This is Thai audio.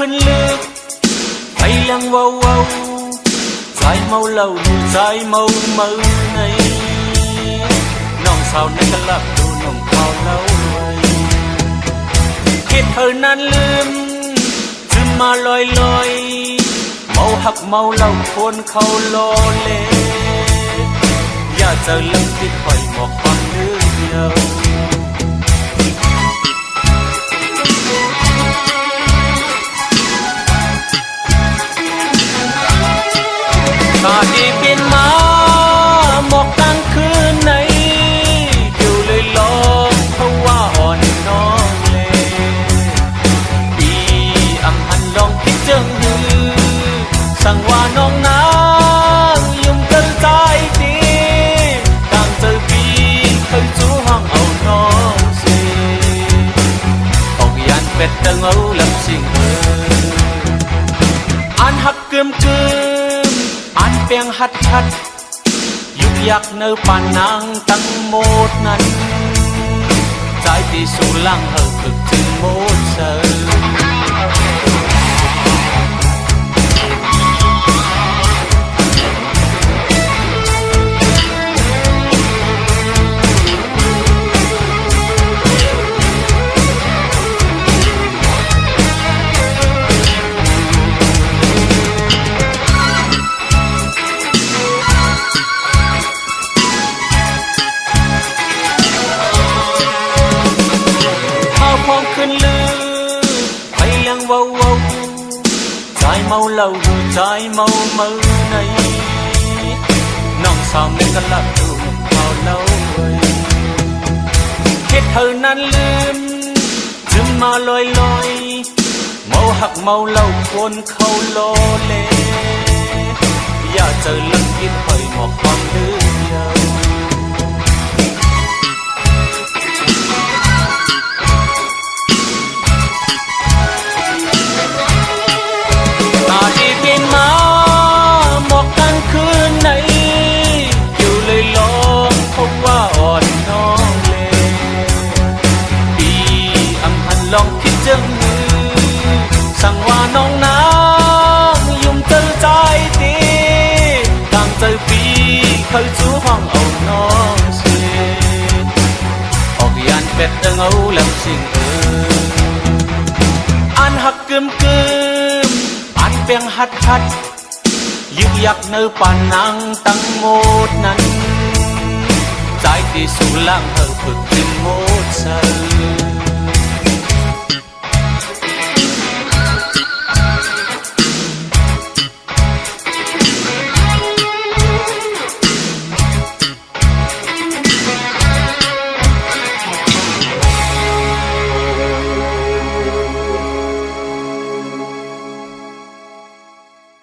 ขึ้นลึกไปยังเว้าใจเมาเหล้าอยู่ใจเมาเมาในน้องสาวในกะลับดูน้องเขาเล่าคิดเธอนั้นลืมซึมมาลอยเมาหักเมาเหล้าคนเขาโลเลอย่าเจอเรื่องที่คอยบอกความนึกเดียวตาดีเป็นมาหมอกกลางคืนไหนอยู่เลยลองเพราะว่าอ่อนน้องเลยปีอำหันลองคิดจังหือสั่งว่าน้องนางยุ่งเกินใจดีต่างเจอปีเคยจู้ห้องเอาน้องสิออกยันเป็ดดังเอาลำสิ่งอันหักเกิมอันเปียงหัดยุกยักเนื้อปานนางตั้งโมดนั้นใจที่สู่ล่างเฮาฝึกถึงโมดเธอพองขึ้นลือไปยังเว้าใจเมาเหล้าอยู่ใจเมาเมาในน้องสาวในกะลับดูเขาเล่าคิดเธอนั้นลืมจึงมาลอยเมาหักเมาเหล้าคนเขาโลเลอย่าเจอเรื่องที่คอยหมอกความลืมเดียวลองคิดจังมือสั่งว่าน้องนางยุ่งเจอใจดีต่างใจปีเคยจู้ห้องเอาน้องสิออกยันเป็ดดังเอาลำสิ่งอันหักเกิมอันเปียงหัดยึกยักเนื้อปานนางตั้งโมดนั้นใจที่สู่ล่างเธอฝึกถึงโมดเธอ